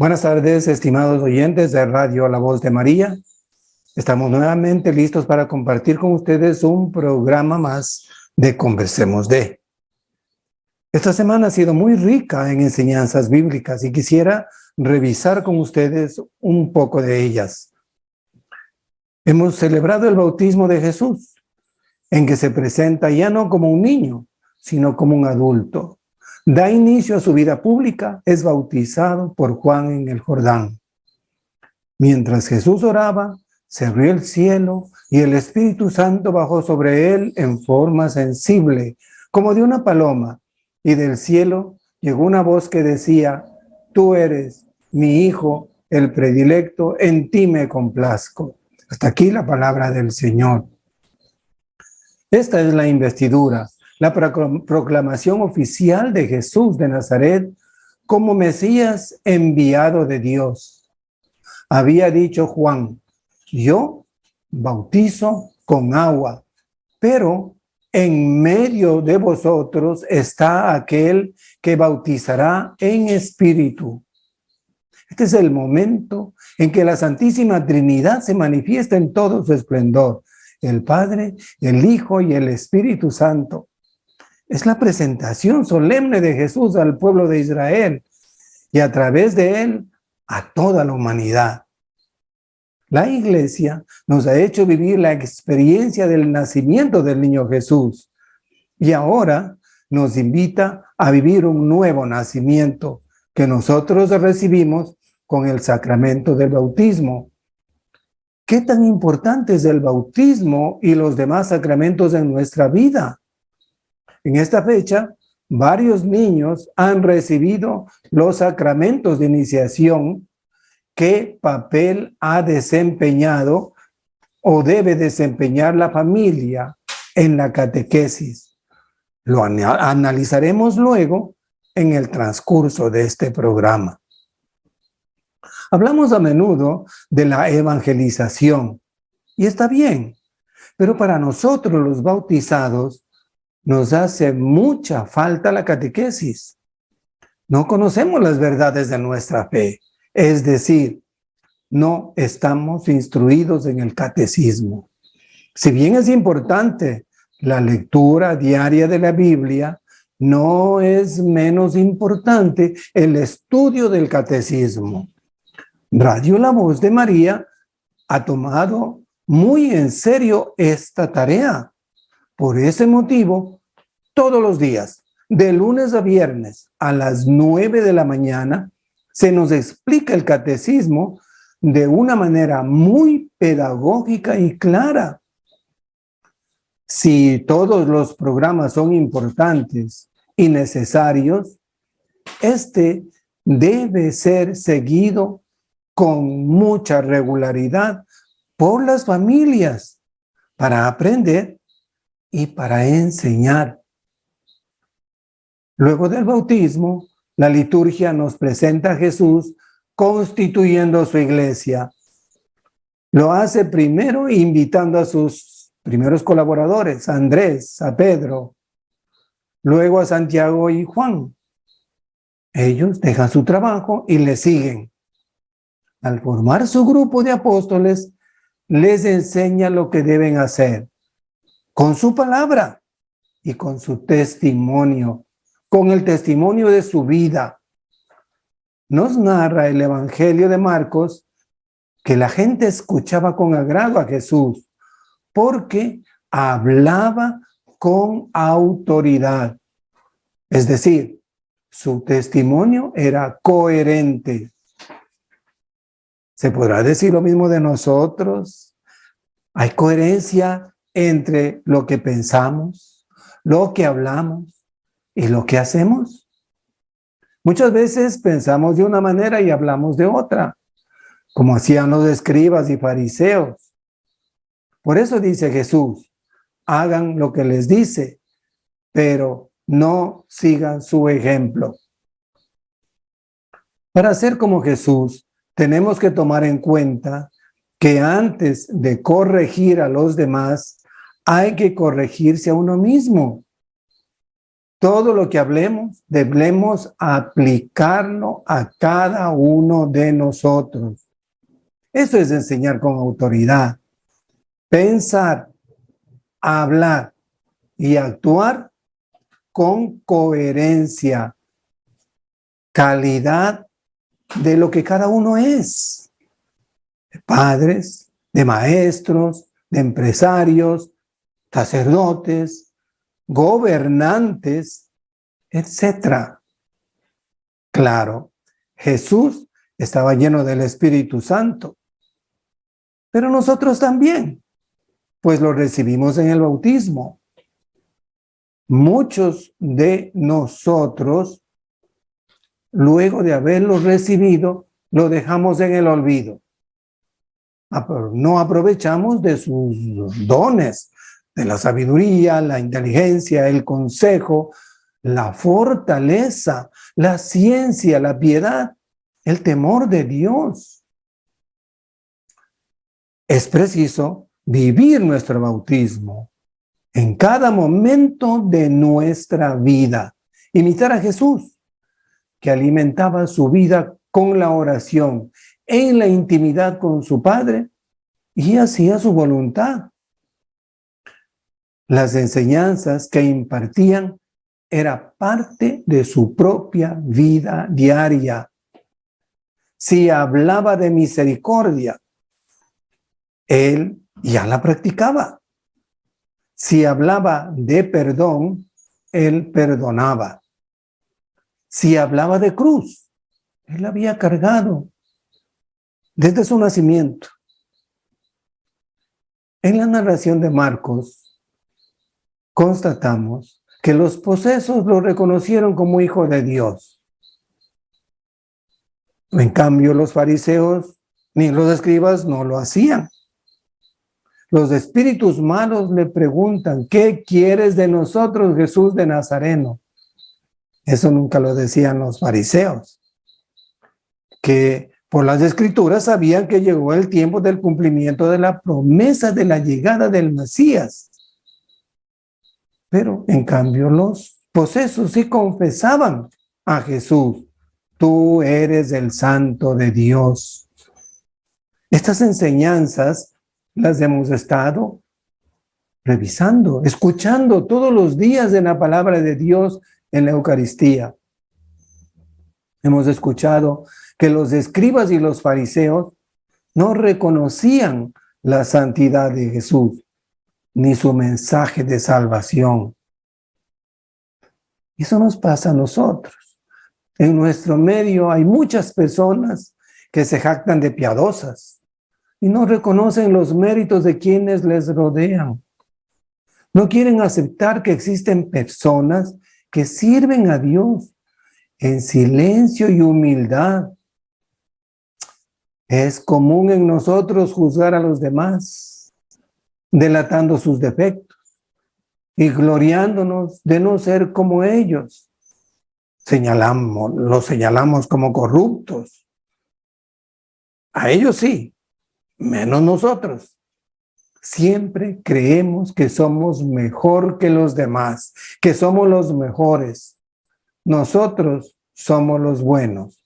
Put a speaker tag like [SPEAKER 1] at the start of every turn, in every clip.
[SPEAKER 1] Buenas tardes, estimados oyentes de Radio La Voz de María. Estamos nuevamente listos para compartir con ustedes un programa más de Conversemos de. Esta semana ha sido muy rica en enseñanzas bíblicas y quisiera revisar con ustedes un poco de ellas. Hemos celebrado el bautismo de Jesús, en que se presenta ya no como un niño, sino como un adulto. Da inicio a su vida pública, es bautizado por Juan en el Jordán. Mientras Jesús oraba, se abrió el cielo y el Espíritu Santo bajó sobre él en forma sensible, como de una paloma, y del cielo llegó una voz que decía: tú eres mi Hijo, el predilecto, en ti me complazco. Hasta aquí la palabra del Señor. Esta es la investidura, la proclamación oficial de Jesús de Nazaret como Mesías enviado de Dios. Había dicho Juan: yo bautizo con agua, pero en medio de vosotros está aquel que bautizará en espíritu. Este es el momento en que la Santísima Trinidad se manifiesta en todo su esplendor: el Padre, el Hijo y el Espíritu Santo. Es la presentación solemne de Jesús al pueblo de Israel y a través de él a toda la humanidad. La Iglesia nos ha hecho vivir la experiencia del nacimiento del niño Jesús y ahora nos invita a vivir un nuevo nacimiento que nosotros recibimos con el sacramento del bautismo. ¿Qué tan importante es el bautismo y los demás sacramentos en nuestra vida? En esta fecha, varios niños han recibido los sacramentos de iniciación. ¿Qué papel ha desempeñado o debe desempeñar la familia en la catequesis? Lo analizaremos luego en el transcurso de este programa. Hablamos a menudo de la evangelización y está bien, pero para nosotros los bautizados nos hace mucha falta la catequesis. No conocemos las verdades de nuestra fe. Es decir, no estamos instruidos en el catecismo. Si bien es importante la lectura diaria de la Biblia, no es menos importante el estudio del catecismo. Radio La Voz de María ha tomado muy en serio esta tarea. Por ese motivo, todos los días, de lunes a viernes a las 9 de la mañana, se nos explica el catecismo de una manera muy pedagógica y clara. Si todos los programas son importantes y necesarios, este debe ser seguido con mucha regularidad por las familias para aprender y para enseñar. Luego del bautismo, la liturgia nos presenta a Jesús constituyendo su iglesia. Lo hace primero invitando a sus primeros colaboradores, a Andrés, a Pedro, luego a Santiago y Juan. Ellos dejan su trabajo y le siguen. Al formar su grupo de apóstoles, les enseña lo que deben hacer con su palabra y con su testimonio, con el testimonio de su vida. Nos narra el Evangelio de Marcos que la gente escuchaba con agrado a Jesús porque hablaba con autoridad. Es decir, su testimonio era coherente. ¿Se podrá decir lo mismo de nosotros? ¿Hay coherencia entre lo que pensamos, lo que hablamos y lo que hacemos? Muchas veces pensamos de una manera y hablamos de otra, como hacían los escribas y fariseos. Por eso dice Jesús: hagan lo que les dice, pero no sigan su ejemplo. Para ser como Jesús, tenemos que tomar en cuenta que antes de corregir a los demás, hay que corregirse a uno mismo. Todo lo que hablemos, debemos aplicarlo a cada uno de nosotros. Eso es enseñar con autoridad. Pensar, hablar y actuar con coherencia, calidad de lo que cada uno es. De padres, de maestros, de empresarios, sacerdotes, gobernantes, etcétera. Claro, Jesús estaba lleno del Espíritu Santo, pero nosotros también, pues lo recibimos en el bautismo. Muchos de nosotros, luego de haberlo recibido, lo dejamos en el olvido. No aprovechamos de sus dones, de la sabiduría, la inteligencia, el consejo, la fortaleza, la ciencia, la piedad, el temor de Dios. Es preciso vivir nuestro bautismo en cada momento de nuestra vida. Imitar a Jesús, que alimentaba su vida con la oración, en la intimidad con su Padre, y hacía su voluntad. Las enseñanzas que impartían era parte de su propia vida diaria. Si hablaba de misericordia, él ya la practicaba. Si hablaba de perdón, él perdonaba. Si hablaba de cruz, él la había cargado desde su nacimiento. En la narración de Marcos, constatamos que los posesos lo reconocieron como hijo de Dios. En cambio, los fariseos ni los escribas no lo hacían. Los espíritus malos le preguntan, ¿qué quieres de nosotros, Jesús de Nazareno? Eso nunca lo decían los fariseos, que por las escrituras sabían que llegó el tiempo del cumplimiento de la promesa de la llegada del Mesías. Pero en cambio los posesos sí confesaban a Jesús, tú eres el Santo de Dios. Estas enseñanzas las hemos estado revisando, escuchando todos los días en la palabra de Dios en la Eucaristía. Hemos escuchado que los escribas y los fariseos no reconocían la santidad de Jesús, ni su mensaje de salvación. Eso nos pasa a nosotros. En nuestro medio hay muchas personas que se jactan de piadosas y no reconocen los méritos de quienes les rodean. No quieren aceptar que existen personas que sirven a Dios en silencio y humildad. Es común en nosotros juzgar a los demás, delatando sus defectos y gloriándonos de no ser como ellos. Los señalamos como corruptos. A ellos sí, menos nosotros. Siempre creemos que somos mejor que los demás, que somos los mejores. Nosotros somos los buenos,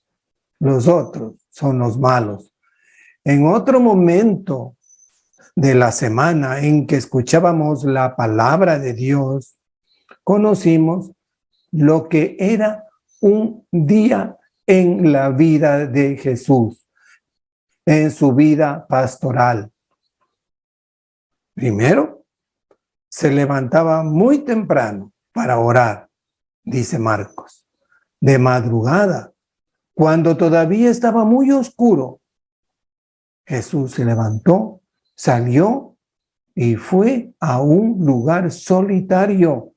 [SPEAKER 1] los otros son los malos. En otro momento de la semana en que escuchábamos la palabra de Dios, conocimos lo que era un día en la vida de Jesús, en su vida pastoral. Primero, se levantaba muy temprano para orar, dice Marcos, de madrugada, cuando todavía estaba muy oscuro. Jesús se levantó, salió y fue a un lugar solitario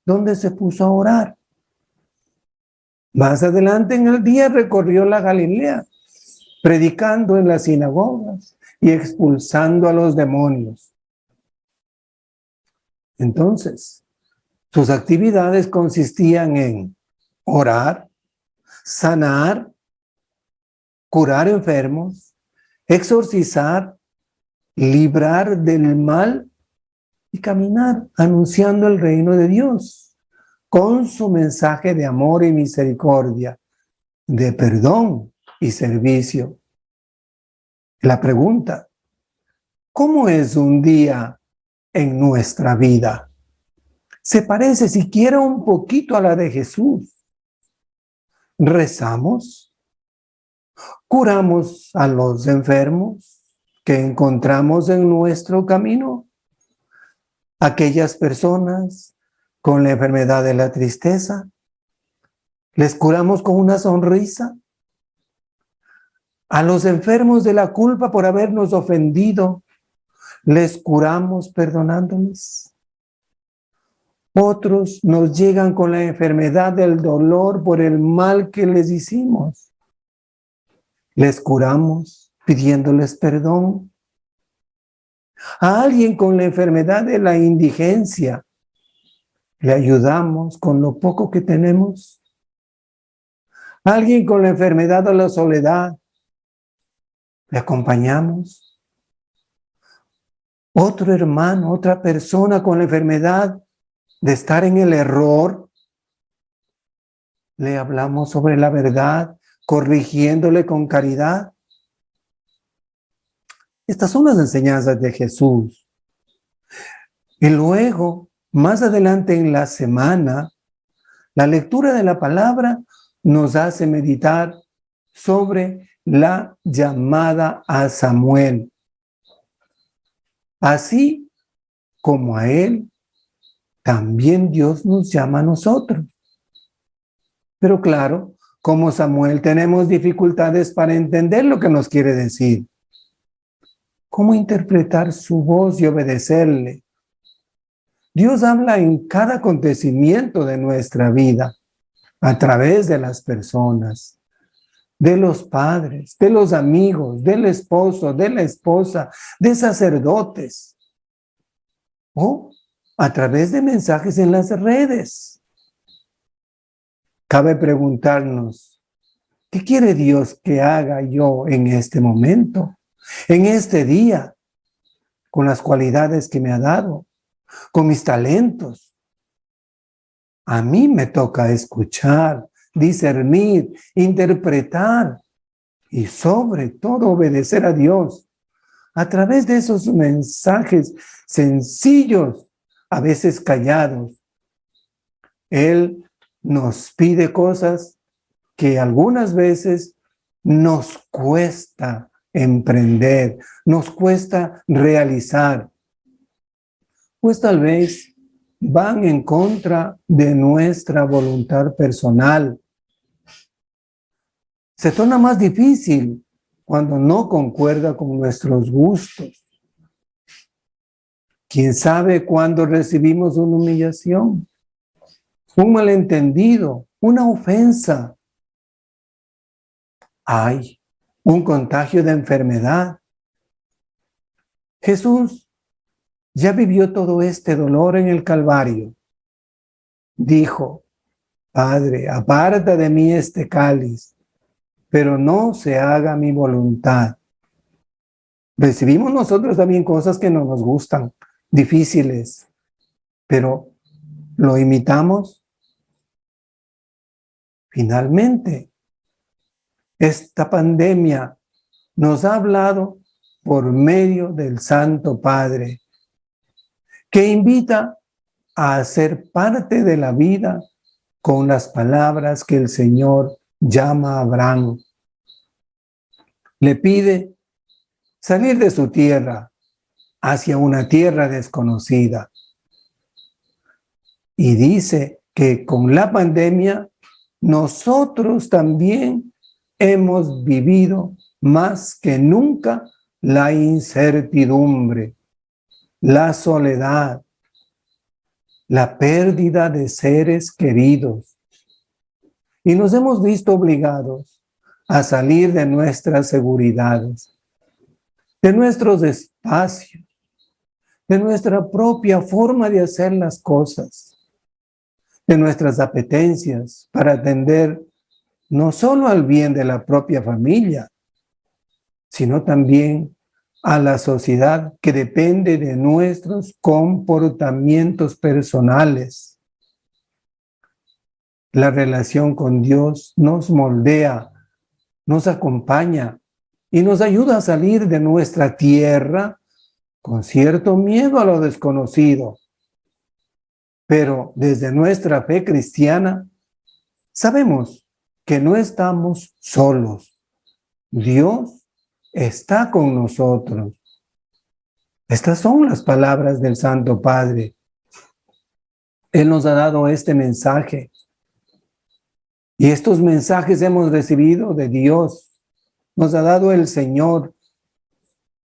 [SPEAKER 1] donde se puso a orar. Más adelante en el día recorrió la Galilea, predicando en las sinagogas y expulsando a los demonios. Entonces, sus actividades consistían en orar, sanar, curar enfermos, exorcizar, librar del mal y caminar anunciando el reino de Dios. con su mensaje de amor y misericordia, de perdón y servicio. La pregunta: ¿cómo es un día en nuestra vida? ¿Se parece siquiera un poquito a la de Jesús? ¿Rezamos? ¿Curamos a los enfermos que encontramos en nuestro camino? ¿Aquellas personas con la enfermedad de la tristeza, les curamos con una sonrisa? A los enfermos de la culpa por habernos ofendido, ¿les curamos perdonándoles? Otros nos llegan con la enfermedad del dolor por el mal que les hicimos. ¿Les curamos pidiéndoles perdón? A alguien con la enfermedad de la indigencia, ¿le ayudamos con lo poco que tenemos? A alguien con la enfermedad de la soledad, ¿le acompañamos? Otro hermano, otra persona con la enfermedad de estar en el error, ¿le hablamos sobre la verdad, corrigiéndole con caridad? Estas son las enseñanzas de Jesús. Y luego, más adelante en la semana, la lectura de la palabra nos hace meditar sobre la llamada a Samuel. Así como a él, también Dios nos llama a nosotros. Pero claro, como Samuel tenemos dificultades para entender lo que nos quiere decir. ¿Cómo interpretar su voz y obedecerle? Dios habla en cada acontecimiento de nuestra vida, a través de las personas, de los padres, de los amigos, del esposo, de la esposa, de sacerdotes, o a través de mensajes en las redes. Cabe preguntarnos, ¿qué quiere Dios que haga yo en este momento, en este día, con las cualidades que me ha dado, con mis talentos? A mí me toca escuchar, discernir, interpretar y sobre todo obedecer a Dios a través de esos mensajes sencillos, a veces callados. Él nos pide cosas que algunas veces nos cuesta emprender, nos cuesta realizar, pues tal vez van en contra de nuestra voluntad personal. Se torna más difícil cuando no concuerda con nuestros gustos. ¿Quién sabe cuándo recibimos una humillación, un malentendido, una ofensa? Hay un contagio de enfermedad. Jesús ya vivió todo este dolor en el Calvario. Dijo: Padre, aparta de mí este cáliz, pero no se haga mi voluntad. Recibimos nosotros también cosas que no nos gustan, difíciles, pero ¿lo imitamos? Finalmente, esta pandemia nos ha hablado por medio del Santo Padre, que invita a hacer parte de la vida con las palabras que el Señor llama a Abraham. Le pide salir de su tierra hacia una tierra desconocida. Y dice que con la pandemia nosotros también hemos vivido más que nunca la incertidumbre, la soledad, la pérdida de seres queridos. Y nos hemos visto obligados a salir de nuestras seguridades, de nuestros espacios, de nuestra propia forma de hacer las cosas, de nuestras apetencias para atender no solo al bien de la propia familia, sino también a la sociedad que depende de nuestros comportamientos personales. La relación con Dios nos moldea, nos acompaña y nos ayuda a salir de nuestra tierra con cierto miedo a lo desconocido. Pero desde nuestra fe cristiana, sabemos que no estamos solos. Dios está con nosotros. Estas son las palabras del Santo Padre. Él nos ha dado este mensaje. Y estos mensajes hemos recibido de Dios. Nos ha dado el Señor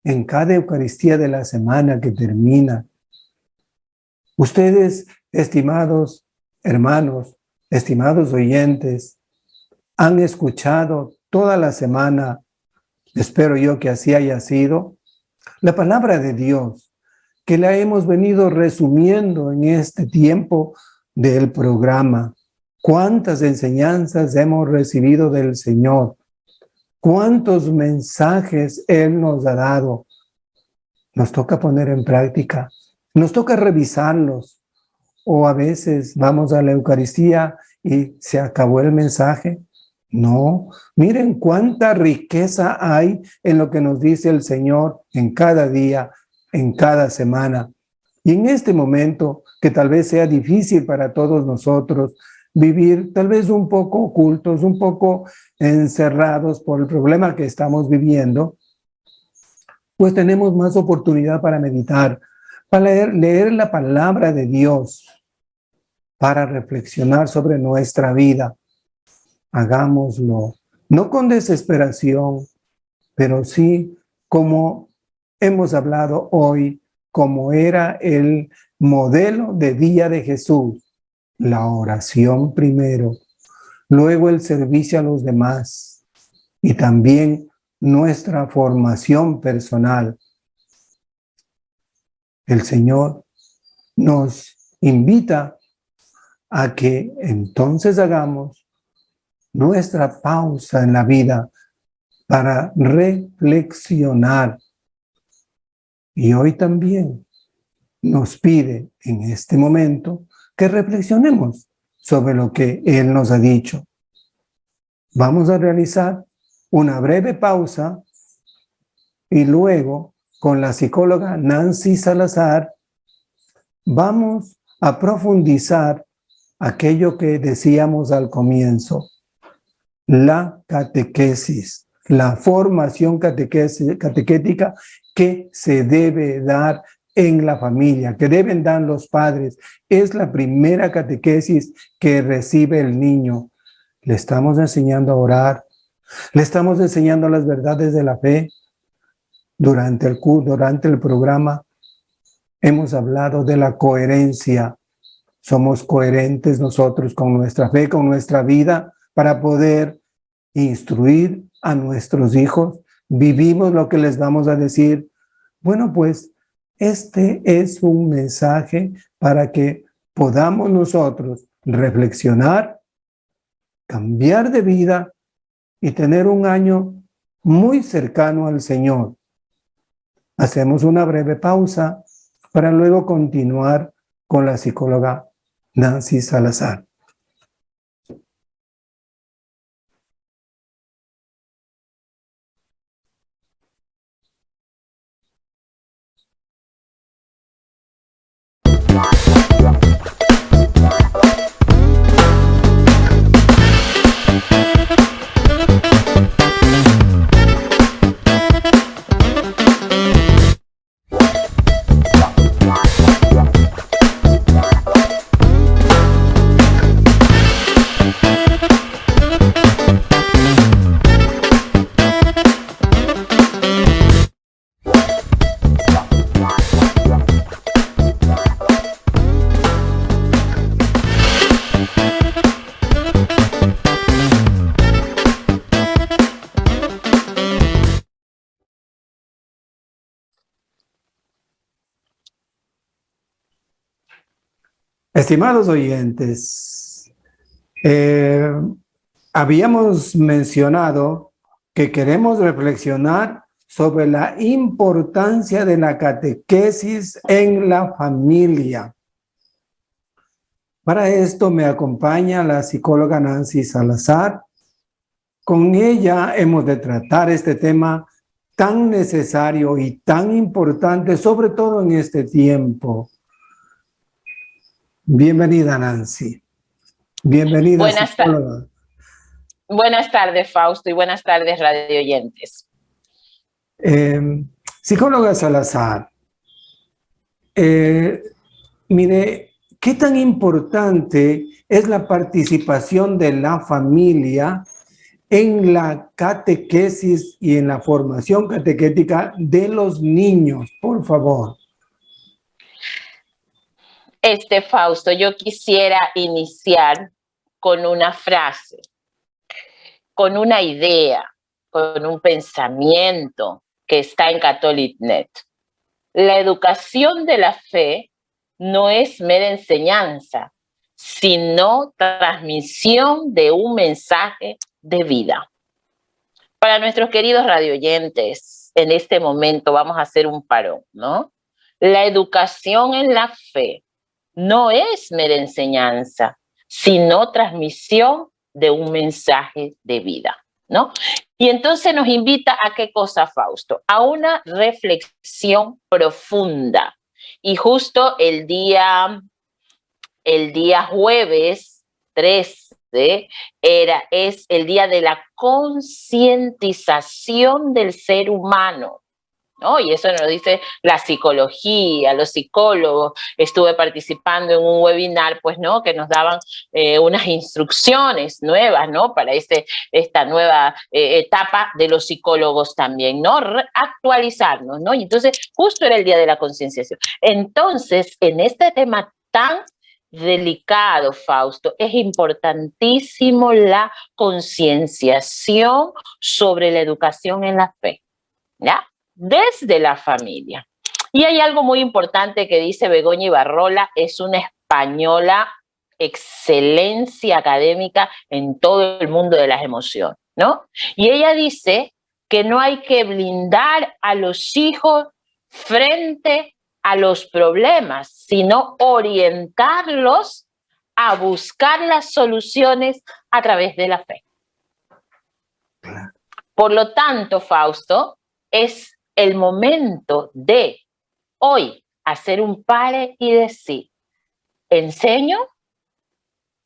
[SPEAKER 1] en cada Eucaristía de la semana que termina. Ustedes, estimados hermanos, estimados oyentes, han escuchado toda la semana, espero yo que así haya sido, la palabra de Dios, que la hemos venido resumiendo en este tiempo del programa. ¿Cuántas enseñanzas hemos recibido del Señor? ¿Cuántos mensajes Él nos ha dado? Nos toca poner en práctica, nos toca revisarlos, o a veces vamos a la Eucaristía y se acabó el mensaje. No, miren cuánta riqueza hay en lo que nos dice el Señor en cada día, en cada semana. Y en este momento, que tal vez sea difícil para todos nosotros, vivir tal vez un poco ocultos, un poco encerrados por el problema que estamos viviendo, pues tenemos más oportunidad para meditar, para leer la palabra de Dios, para reflexionar sobre nuestra vida. Hagámoslo, no con desesperación, pero sí como hemos hablado hoy, como era el modelo de día de Jesús. La oración primero, luego el servicio a los demás y también nuestra formación personal. El Señor nos invita a que entonces hagamos nuestra pausa en la vida para reflexionar. Y hoy también nos pide en este momento que reflexionemos sobre lo que Él nos ha dicho. Vamos a realizar una breve pausa y luego con la psicóloga Nancy Salazar vamos a profundizar aquello que decíamos al comienzo, la catequesis, la formación catequética que se debe dar en la familia, que deben dar los padres. Es la primera catequesis que recibe el niño. Le estamos enseñando a orar, le estamos enseñando las verdades de la fe. Durante el programa hemos hablado de la coherencia. Somos coherentes nosotros con nuestra fe, con nuestra vida, para poder instruir a nuestros hijos. Vivimos lo que les vamos a decir. Bueno, pues este es un mensaje para que podamos nosotros reflexionar, cambiar de vida y tener un año muy cercano al Señor. Hacemos una breve pausa para luego continuar con la psicóloga Nancy Salazar. Estimados oyentes, habíamos mencionado que queremos reflexionar sobre la importancia de la catequesis en la familia. Para esto me acompaña la psicóloga Nancy Salazar. Con ella hemos de tratar este tema tan necesario y tan importante, sobre todo en este tiempo. Bienvenida, Nancy. Bienvenida, psicóloga.
[SPEAKER 2] Buenas tardes, Fausto, y buenas tardes, radio oyentes.
[SPEAKER 1] Psicóloga Salazar, mire, ¿qué tan importante es la participación de la familia en la catequesis y en la formación catequética de los niños, por favor?
[SPEAKER 2] Fausto, yo quisiera iniciar con una frase, con una idea, con un pensamiento que está en CatholicNet. La educación de la fe no es mera enseñanza, sino transmisión de un mensaje de vida. Para nuestros queridos radioyentes, en este momento vamos a hacer un parón, ¿no? La educación en la fe no es mera enseñanza, sino transmisión de un mensaje de vida, ¿no? Y entonces nos invita a qué cosa, Fausto, a una reflexión profunda. Y justo el día jueves 13 es el día de la concientización del ser humano, ¿no? Y eso nos lo dice la psicología, los psicólogos. Estuve participando en un webinar, pues, ¿no? Que nos daban unas instrucciones nuevas, ¿no? Para esta nueva etapa de los psicólogos también, ¿no? Actualizarnos, ¿no? Y entonces, justo era el día de la concienciación. Entonces, en este tema tan delicado, Fausto, es importantísimo la concienciación sobre la educación en la fe, ¿ya? Desde la familia. Y hay algo muy importante que dice Begoña Ibarrola, es una española excelencia académica en todo el mundo de las emociones, ¿no? Y ella dice que no hay que blindar a los hijos frente a los problemas, sino orientarlos a buscar las soluciones a través de la fe. Por lo tanto, Fausto, es el momento de hoy hacer un pare y decir, ¿enseño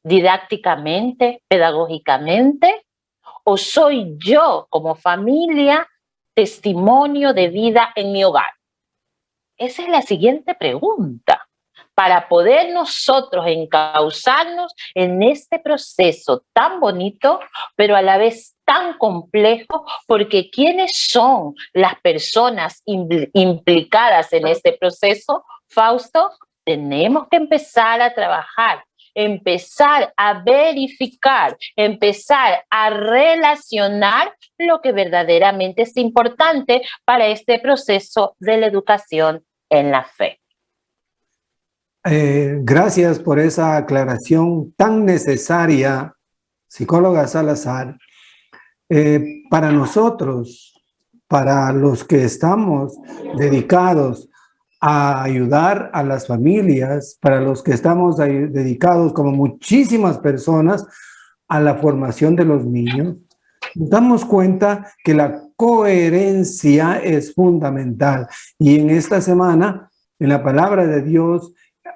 [SPEAKER 2] didácticamente, pedagógicamente, o soy yo como familia testimonio de vida en mi hogar? Esa es la siguiente pregunta, para poder nosotros encauzarnos en este proceso tan bonito, pero a la vez tan complejo, porque ¿quiénes son las personas implicadas en este proceso, Fausto? Tenemos que empezar a trabajar, empezar a verificar, empezar a relacionar lo que verdaderamente es importante para este proceso de la educación en la fe.
[SPEAKER 1] Gracias por esa aclaración tan necesaria, psicóloga Salazar. Para nosotros, para los que estamos dedicados a ayudar a las familias, para los que estamos dedicados, como muchísimas personas, a la formación de los niños, nos damos cuenta que la coherencia es fundamental. Y en esta semana, en la palabra de Dios,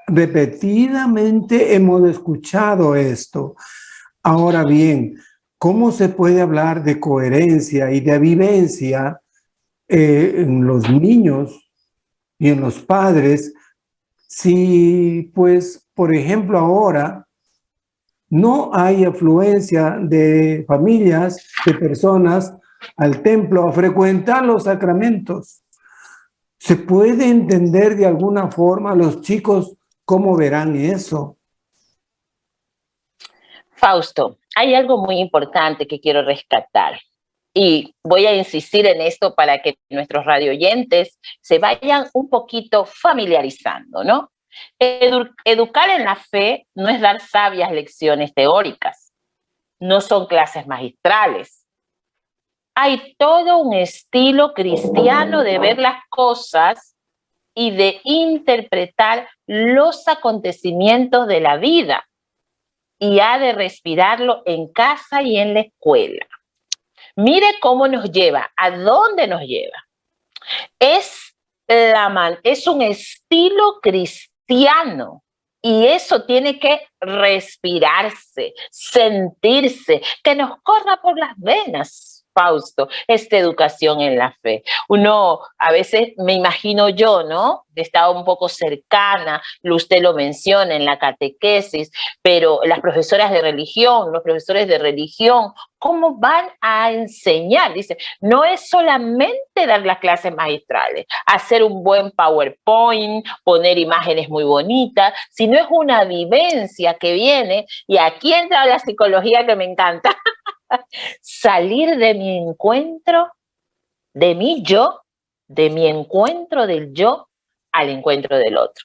[SPEAKER 1] repetidamente hemos escuchado esto. Ahora bien, ¿cómo se puede hablar de coherencia y de vivencia en los niños y en los padres si, pues, por ejemplo, ahora no hay afluencia de familias, de personas al templo a frecuentar los sacramentos? ¿Se puede entender de alguna forma los chicos cómo verán eso?
[SPEAKER 2] Fausto, hay algo muy importante que quiero rescatar y voy a insistir en esto para que nuestros radioyentes se vayan un poquito familiarizando, ¿no? Educar en la fe no es dar sabias lecciones teóricas, no son clases magistrales. Hay todo un estilo cristiano de ver las cosas y de interpretar los acontecimientos de la vida. y ha de respirarlo en casa y en la escuela. Mire cómo nos lleva, a dónde nos lleva. Es un estilo cristiano y eso tiene que respirarse, sentirse, que nos corra por las venas. Fausto, esta educación en la fe. Uno, a veces me imagino yo, ¿no? He estado un poco cercana, usted lo menciona en la catequesis, pero las profesoras de religión, los profesores de religión, ¿cómo van a enseñar? Dice, no es solamente dar las clases magistrales, hacer un buen PowerPoint, poner imágenes muy bonitas, sino es una vivencia que viene, y aquí entra la psicología que me encanta, salir de mi encuentro, de mi yo, de mi encuentro del yo al encuentro del otro.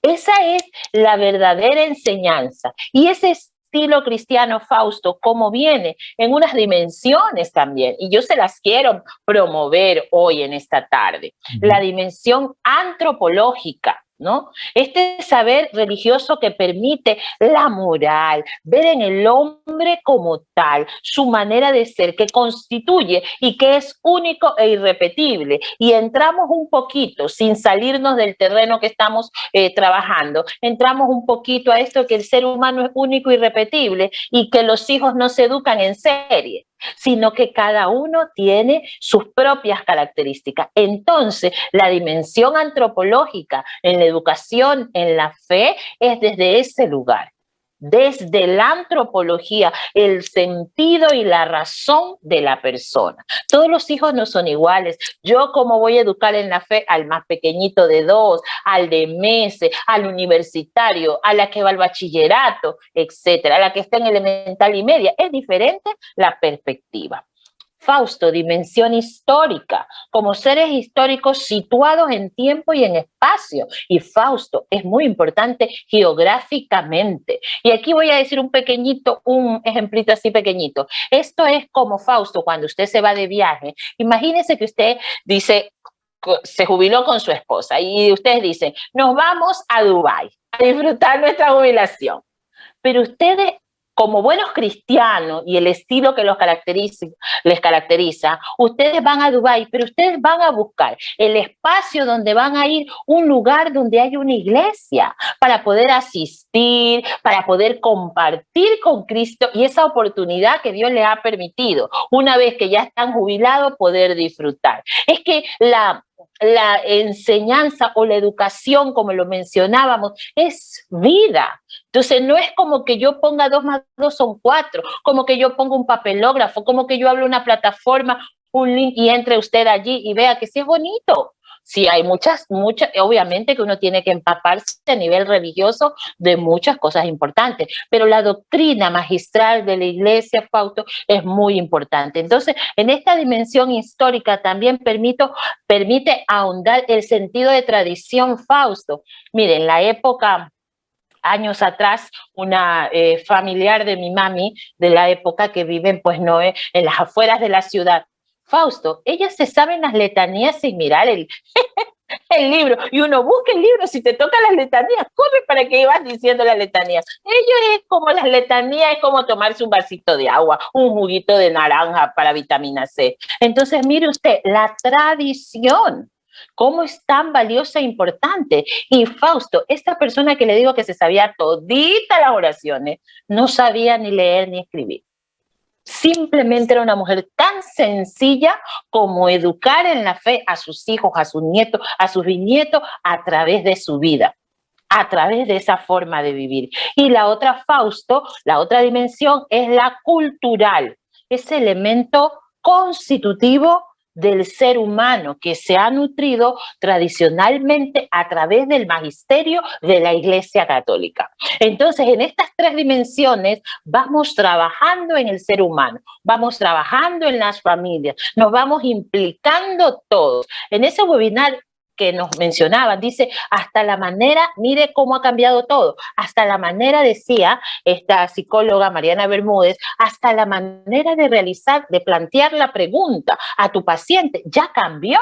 [SPEAKER 2] Esa es la verdadera enseñanza. Y ese estilo cristiano, Fausto, cómo viene en unas dimensiones también, y yo se las quiero promover hoy en esta tarde. La dimensión antropológica, ¿no? Este saber religioso que permite la moral, ver en el hombre como tal, su manera de ser, que constituye y que es único e irrepetible. Y entramos un poquito, sin salirnos del terreno que estamos trabajando, entramos un poquito a esto que el ser humano es único e irrepetible y que los hijos no se educan en serie, sino que cada uno tiene sus propias características. Entonces, la dimensión antropológica en la educación, en la fe, es desde ese lugar. Desde la antropología, el sentido y la razón de la persona. Todos los hijos no son iguales. Yo, ¿cómo voy a educar en la fe al más pequeñito de 2, al de meses, al universitario, a la que va al bachillerato, etcétera, a la que está en elemental y media? Es diferente la perspectiva. Fausto, dimensión histórica, como seres históricos situados en tiempo y en espacio. Y Fausto es muy importante geográficamente. Y aquí voy a decir un ejemplito así pequeñito. Esto es como Fausto cuando usted se va de viaje. Imagínese que usted dice, se jubiló con su esposa y ustedes dicen, nos vamos a Dubái a disfrutar nuestra jubilación. Pero ustedes, como buenos cristianos y el estilo que les caracteriza, ustedes van a Dubái, pero ustedes van a buscar el espacio donde van a ir, un lugar donde hay una iglesia para poder asistir, para poder compartir con Cristo y esa oportunidad que Dios les ha permitido, una vez que ya están jubilados, poder disfrutar. Es que la enseñanza o la educación, como lo mencionábamos, es vida. Entonces no es como que yo ponga 2 más 2 son 4, como que yo ponga un papelógrafo, como que yo abra una plataforma, un link y entre usted allí y vea que sí es bonito. Sí, hay muchas, obviamente que uno tiene que empaparse a nivel religioso de muchas cosas importantes, pero la doctrina magistral de la Iglesia, Fausto, es muy importante. Entonces, en esta dimensión histórica también permite ahondar el sentido de tradición, Fausto. Miren, en la época, años atrás, una familiar de mi mami, de la época que viven, pues no, en las afueras de la ciudad, Fausto, ellas se saben las letanías sin mirar el libro, y uno busca el libro, si te tocan las letanías, corre para que ibas diciendo las letanías. Ellos es como las letanías, es como tomarse un vasito de agua, un juguito de naranja para vitamina C. Entonces, mire usted, la tradición, cómo es tan valiosa e importante. Y Fausto, esta persona que le digo que se sabía todita las oraciones, no sabía ni leer ni escribir. Simplemente era una mujer tan sencilla como educar en la fe a sus hijos, a sus nietos, a sus bisnietos a través de su vida, a través de esa forma de vivir. Y la otra, Fausto, la otra dimensión es la cultural, ese elemento constitutivo del ser humano que se ha nutrido tradicionalmente a través del magisterio de la Iglesia Católica. Entonces, en estas 3 dimensiones vamos trabajando en el ser humano, vamos trabajando en las familias, nos vamos implicando todos. En ese webinar que nos mencionaban, dice, hasta la manera, mire cómo ha cambiado todo, hasta la manera, decía esta psicóloga Mariana Bermúdez, hasta la manera de realizar, de plantear la pregunta a tu paciente, ya cambió.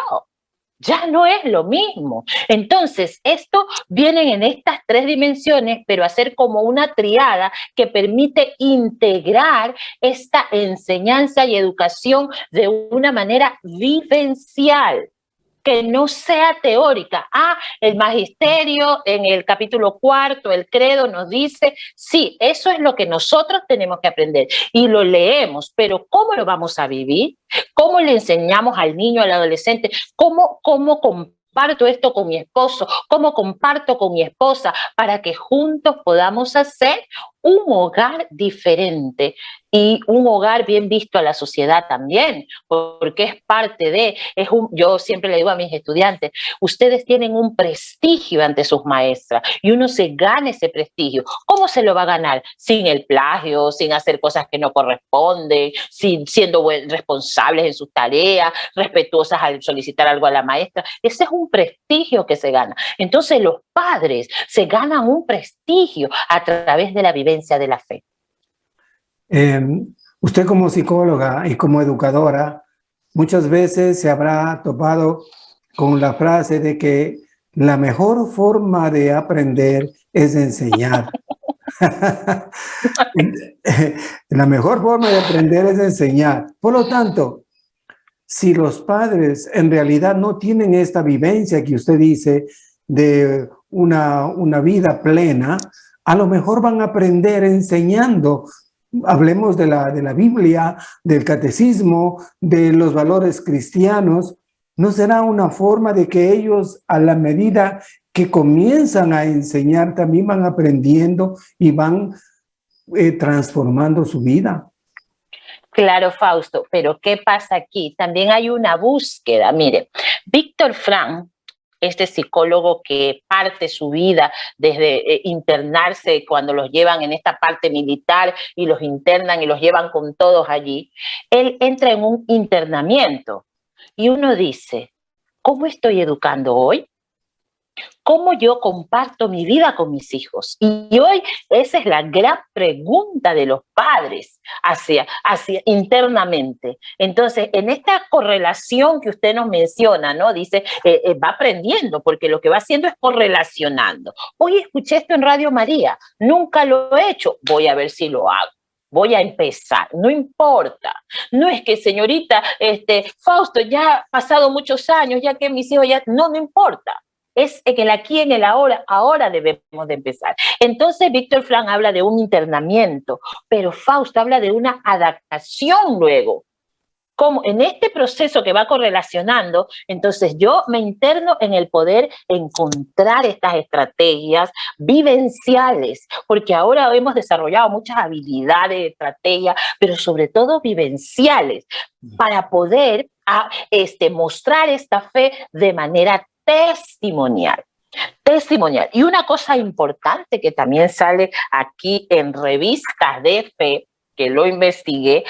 [SPEAKER 2] ya no es lo mismo. Entonces, esto viene en estas tres dimensiones, pero hacer como una triada que permite integrar esta enseñanza y educación de una manera vivencial, que no sea teórica. El magisterio en el capítulo 4, el credo nos dice, sí, eso es lo que nosotros tenemos que aprender y lo leemos, pero ¿cómo lo vamos a vivir? ¿Cómo le enseñamos al niño, al adolescente? ¿Cómo comparto esto con mi esposo? ¿Cómo comparto con mi esposa para que juntos podamos hacer un hogar diferente y un hogar bien visto a la sociedad también, porque es parte de, yo siempre le digo a mis estudiantes, ustedes tienen un prestigio ante sus maestras y uno se gana ese prestigio. ¿Cómo se lo va a ganar? Sin el plagio, sin hacer cosas que no corresponden, siendo responsables en sus tareas, respetuosas al solicitar algo a la maestra. Ese es un prestigio que se gana. Entonces los padres se ganan un prestigio a través de la vivencia de la fe.
[SPEAKER 1] Usted como psicóloga y como educadora, muchas veces se habrá topado con la frase de que la mejor forma de aprender es enseñar. La mejor forma de aprender es enseñar. Por lo tanto, si los padres en realidad no tienen esta vivencia que usted dice de una vida plena, a lo mejor van a aprender enseñando. Hablemos de la Biblia, del catecismo, de los valores cristianos. ¿No será una forma de que ellos, a la medida que comienzan a enseñar, también van aprendiendo y van transformando su vida?
[SPEAKER 2] Claro, Fausto, pero ¿qué pasa aquí? También hay una búsqueda. Mire, Víctor Frank, este psicólogo que parte su vida desde internarse cuando los llevan en esta parte militar y los internan y los llevan con todos allí, él entra en un internamiento y uno dice, ¿cómo estoy educando hoy? ¿Cómo yo comparto mi vida con mis hijos? Y hoy esa es la gran pregunta de los padres hacia internamente. Entonces, en esta correlación que usted nos menciona, ¿no? Dice, va aprendiendo, porque lo que va haciendo es correlacionando. Hoy escuché esto en Radio María, nunca lo he hecho, voy a ver si lo hago. Voy a empezar, no importa. No es que, señorita, Fausto, ya ha pasado muchos años, ya que mis hijos ya, no importa. Es en el aquí, en el ahora debemos de empezar. Entonces, Víctor Frank habla de un internamiento, pero Fausto habla de una adaptación luego. Como en este proceso que va correlacionando, entonces yo me interno en el poder encontrar estas estrategias vivenciales, porque ahora hemos desarrollado muchas habilidades de estrategia, pero sobre todo vivenciales, para poder mostrar esta fe de manera testimonial. Y una cosa importante que también sale aquí en revistas de fe, que lo investigué,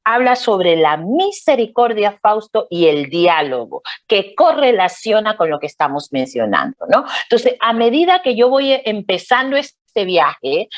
[SPEAKER 2] habla sobre la misericordia, Fausto, y el diálogo, que correlaciona con lo que estamos mencionando, ¿no? Entonces, a medida que yo voy empezando este viaje,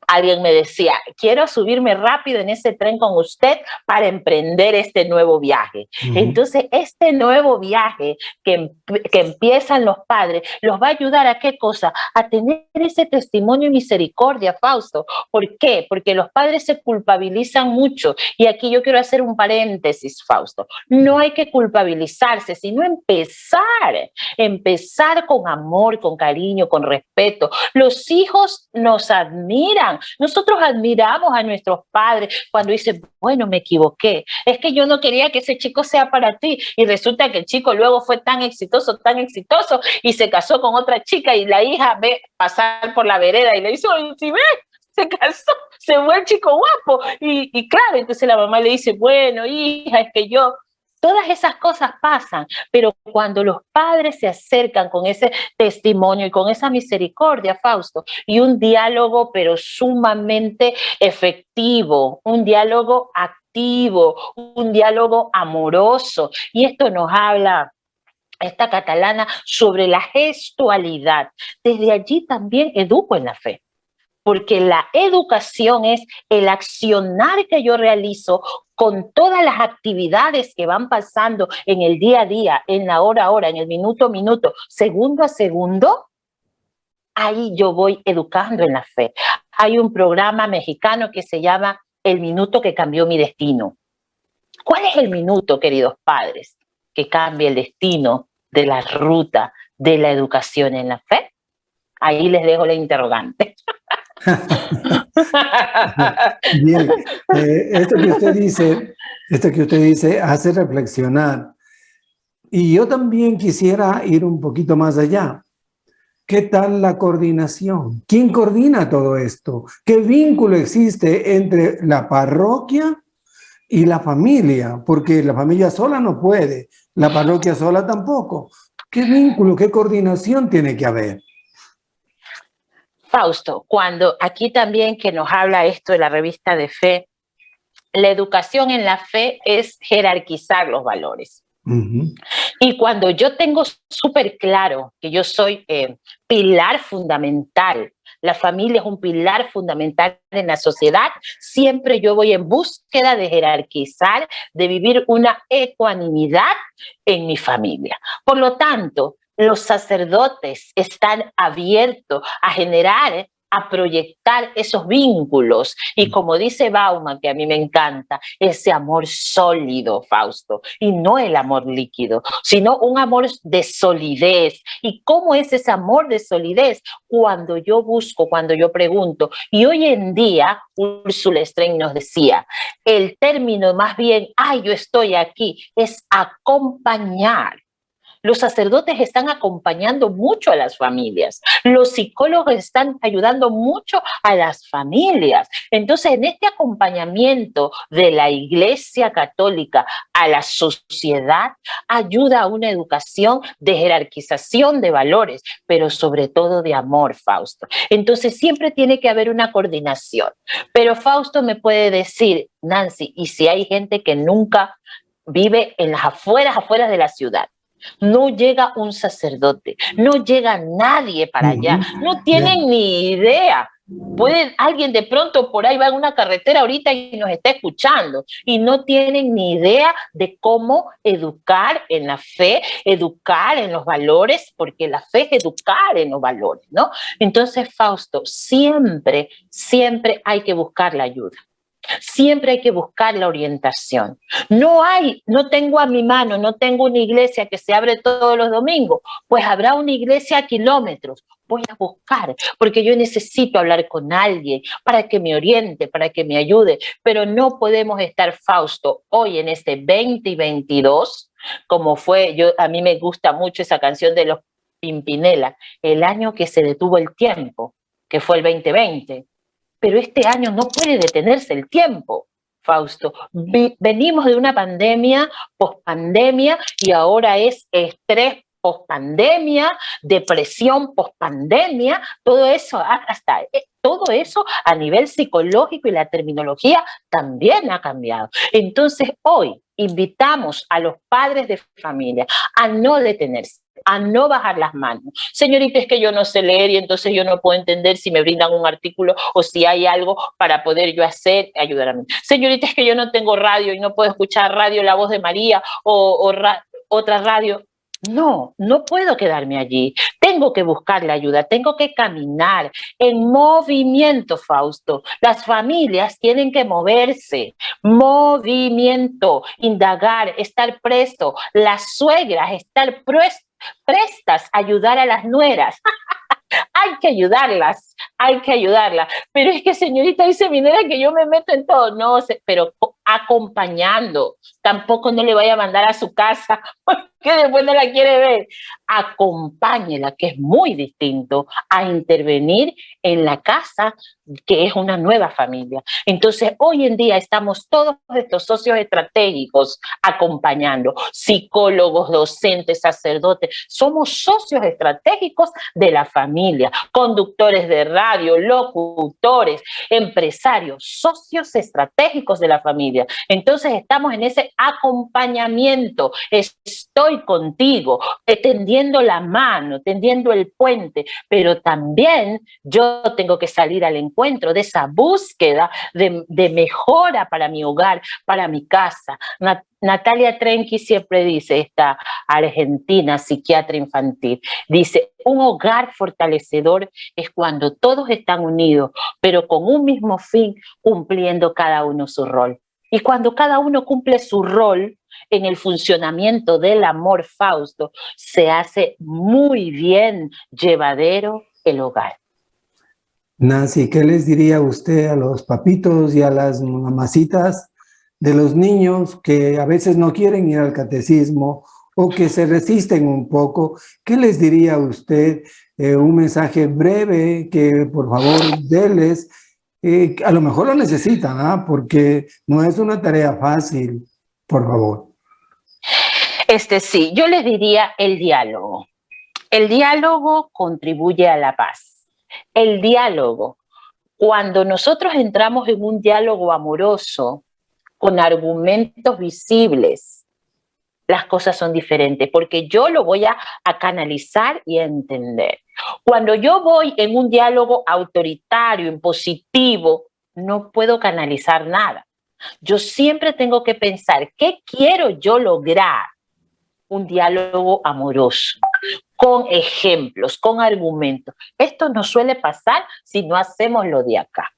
[SPEAKER 2] alguien me decía, quiero subirme rápido en ese tren con usted para emprender este nuevo viaje. Entonces, este nuevo viaje que empiezan los padres, los va a ayudar a ¿qué cosa? A tener ese testimonio y misericordia, Fausto. ¿Por qué? Porque los padres se culpabilizan mucho. Y aquí yo quiero hacer un paréntesis, Fausto. No hay que culpabilizarse, sino empezar con amor, con cariño, con respeto. Los hijos nos admiran. Nosotros admiramos a nuestros padres cuando dicen, bueno, me equivoqué. Es que yo no quería que ese chico sea para ti. Y resulta que el chico luego fue tan exitoso y se casó con otra chica y la hija ve pasar por la vereda y le dice, oye, si ves, se casó, se fue el chico guapo. Y claro, entonces la mamá le dice, bueno, hija, es que yo... Todas esas cosas pasan, pero cuando los padres se acercan con ese testimonio y con esa misericordia, Fausto, y un diálogo, pero sumamente efectivo, un diálogo activo, un diálogo amoroso, y esto nos habla esta catalana sobre la gestualidad. Desde allí también educo en la fe. porque la educación es el accionar que yo realizo con todas las actividades que van pasando en el día a día, en la hora a hora, en el minuto a minuto, segundo a segundo. Ahí yo voy educando en la fe. Hay un programa mexicano que se llama El Minuto que Cambió Mi Destino. ¿Cuál es el minuto, queridos padres, que cambia el destino de la ruta de la educación en la fe? Ahí les dejo la interrogante.
[SPEAKER 1] Bien, esto que usted dice hace reflexionar. Y yo también quisiera ir un poquito más allá. ¿Qué tal la coordinación? ¿Quién coordina todo esto? ¿Qué vínculo existe entre la parroquia y la familia? Porque la familia sola no puede, la parroquia sola tampoco. ¿Qué vínculo, qué coordinación tiene que haber?
[SPEAKER 2] Fausto, cuando aquí también que nos habla esto de la revista de fe, la educación en la fe es jerarquizar los valores. Y cuando yo tengo súper claro que yo soy pilar fundamental, la familia es un pilar fundamental en la sociedad, siempre yo voy en búsqueda de jerarquizar, de vivir una ecuanimidad en mi familia. Por lo tanto, los sacerdotes están abiertos a generar, a proyectar esos vínculos. Y como dice Bauman, que a mí me encanta, ese amor sólido, Fausto, y no el amor líquido, sino un amor de solidez. ¿Y cómo es ese amor de solidez? Cuando yo busco, cuando yo pregunto. Y hoy en día, Ursula Strein nos decía, el término más bien, ay, yo estoy aquí, es acompañar. Los sacerdotes están acompañando mucho a las familias. Los psicólogos están ayudando mucho a las familias. Entonces, en este acompañamiento de la Iglesia Católica a la sociedad, ayuda a una educación de jerarquización de valores, pero sobre todo de amor, Fausto. Entonces, siempre tiene que haber una coordinación. Pero Fausto me puede decir, Nancy, ¿y si hay gente que nunca vive en las afueras de la ciudad? No llega un sacerdote, no llega nadie para allá, no tienen ni idea. Puede alguien de pronto por ahí va en una carretera ahorita y nos está escuchando y no tienen ni idea de cómo educar en la fe, educar en los valores, porque la fe es educar en los valores, ¿no? Entonces, Fausto, siempre hay que buscar la ayuda. Siempre hay que buscar la orientación. No tengo a mi mano, no tengo una iglesia que se abre todos los domingos, pues habrá una iglesia a kilómetros. Voy a buscar, porque yo necesito hablar con alguien para que me oriente, para que me ayude, pero no podemos estar, Fausto, hoy en este 2022, como fue, a mí me gusta mucho esa canción de los Pimpinela, el año que se detuvo el tiempo, que fue el 2020. Pero este año no puede detenerse el tiempo, Fausto. Venimos de una pandemia, pospandemia, y ahora es estrés pospandemia, depresión pospandemia, todo eso todo eso a nivel psicológico y la terminología también ha cambiado. Entonces hoy invitamos a los padres de familia a no detenerse, a no bajar las manos. Señorita, es que yo no sé leer y entonces yo no puedo entender si me brindan un artículo o si hay algo para poder yo hacer, ayudar a mí. Señorita, es que yo no tengo radio y no puedo escuchar radio La Voz de María o otra radio. No puedo quedarme allí. Tengo que buscar la ayuda, tengo que caminar en movimiento, Fausto. Las familias tienen que moverse, movimiento, indagar, estar presto. Las suegras, estar prestas a ayudar a las nueras. Hay que ayudarlas. Pero es que, señorita, dice mi nuera que yo me meto en todo. No, pero acompañando. Tampoco no le vaya a mandar a su casa porque después no la quiere ver. Acompáñela, que es muy distinto a intervenir en la casa, que es una nueva familia. Entonces, hoy en día estamos todos estos socios estratégicos acompañando, psicólogos, docentes, sacerdotes. Somos socios estratégicos de la familia, conductores de radio, locutores, empresarios, socios estratégicos de la familia. Entonces, estamos en ese acompañamiento. Estoy voy contigo, tendiendo la mano, tendiendo el puente, pero también yo tengo que salir al encuentro de esa búsqueda de mejora para mi hogar, para mi casa. Natalia Trenki siempre dice, esta argentina psiquiatra infantil, dice, un hogar fortalecedor es cuando todos están unidos, pero con un mismo fin, cumpliendo cada uno su rol. Y cuando cada uno cumple su rol en el funcionamiento del amor, Fausto, se hace muy bien llevadero el hogar.
[SPEAKER 1] Nancy, ¿qué les diría usted a los papitos y a las mamacitas de los niños que a veces no quieren ir al catecismo o que se resisten un poco? ¿Qué les diría usted? Un mensaje breve que por favor déles. A lo mejor lo necesitan, ¿ah? Porque no es una tarea fácil, por favor.
[SPEAKER 2] Sí, yo les diría el diálogo. El diálogo contribuye a la paz. El diálogo, cuando nosotros entramos en un diálogo amoroso, con argumentos visibles, las cosas son diferentes, porque yo lo voy a canalizar y a entender. Cuando yo voy en un diálogo autoritario, impositivo, no puedo canalizar nada. Yo siempre tengo que pensar, ¿qué quiero yo lograr? Un diálogo amoroso, con ejemplos, con argumentos. Esto no suele pasar si no hacemos lo de acá.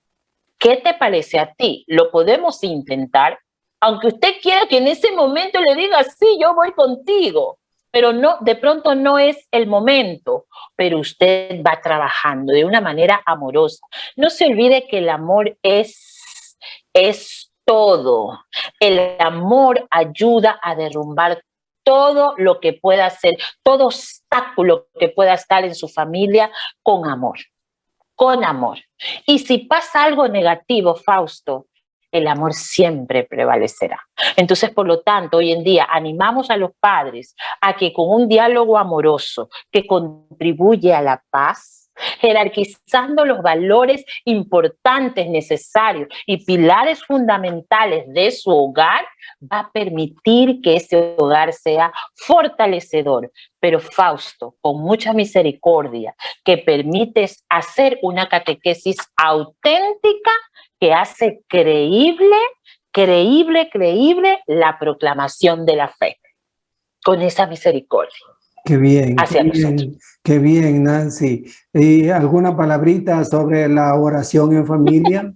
[SPEAKER 2] ¿Qué te parece a ti? Lo podemos intentar, aunque usted quiera que en ese momento le diga, sí, yo voy contigo, pero no, de pronto no es el momento, pero usted va trabajando de una manera amorosa. No se olvide que el amor es todo. El amor ayuda a derrumbar todo lo que pueda ser, todo obstáculo que pueda estar en su familia con amor. Con amor. Y si pasa algo negativo, Fausto, el amor siempre prevalecerá. Entonces, por lo tanto, hoy en día animamos a los padres a que con un diálogo amoroso que contribuye a la paz, jerarquizando los valores importantes, necesarios y pilares fundamentales de su hogar, va a permitir que ese hogar sea fortalecedor. Pero Fausto, con mucha misericordia, que permites hacer una catequesis auténtica que hace creíble la proclamación de la fe. Con esa misericordia.
[SPEAKER 1] Qué bien,
[SPEAKER 2] nosotros.
[SPEAKER 1] Qué bien, Nancy. ¿Y alguna palabrita sobre la oración en familia?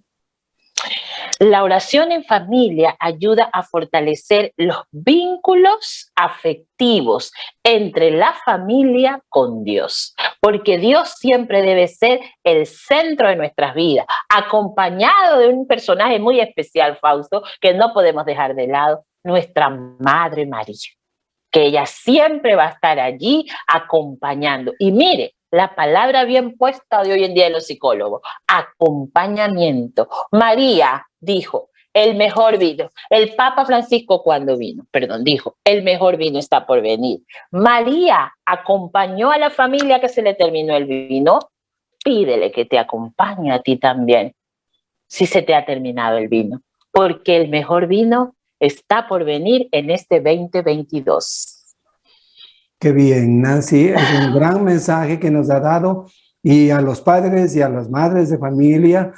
[SPEAKER 2] La oración en familia ayuda a fortalecer los vínculos afectivos entre la familia con Dios, porque Dios siempre debe ser el centro de nuestras vidas, acompañado de un personaje muy especial, Fausto, que no podemos dejar de lado, nuestra Madre María, que ella siempre va a estar allí acompañando. Y mire, la palabra bien puesta de hoy en día de los psicólogos, acompañamiento. María dijo, el mejor vino. El Papa Francisco cuando vino, dijo, el mejor vino está por venir. María acompañó a la familia que se le terminó el vino. Pídele que te acompañe a ti también, si se te ha terminado el vino, porque el mejor vino está por venir en este 2022.
[SPEAKER 1] Qué bien, Nancy, es un gran mensaje que nos ha dado, y a los padres y a las madres de familia,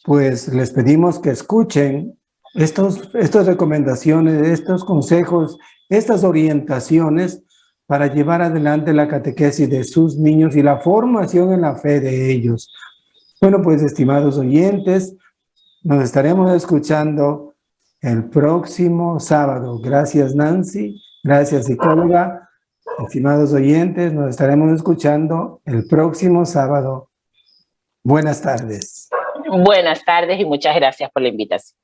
[SPEAKER 1] pues les pedimos que escuchen estas recomendaciones, estos consejos, estas orientaciones para llevar adelante la catequesis de sus niños y la formación en la fe de ellos. Bueno, pues estimados oyentes, nos estaremos escuchando el próximo sábado. Gracias, Nancy. Gracias, psicóloga. Estimados oyentes, nos estaremos escuchando el próximo sábado. Buenas tardes.
[SPEAKER 2] Buenas tardes y muchas gracias por la invitación.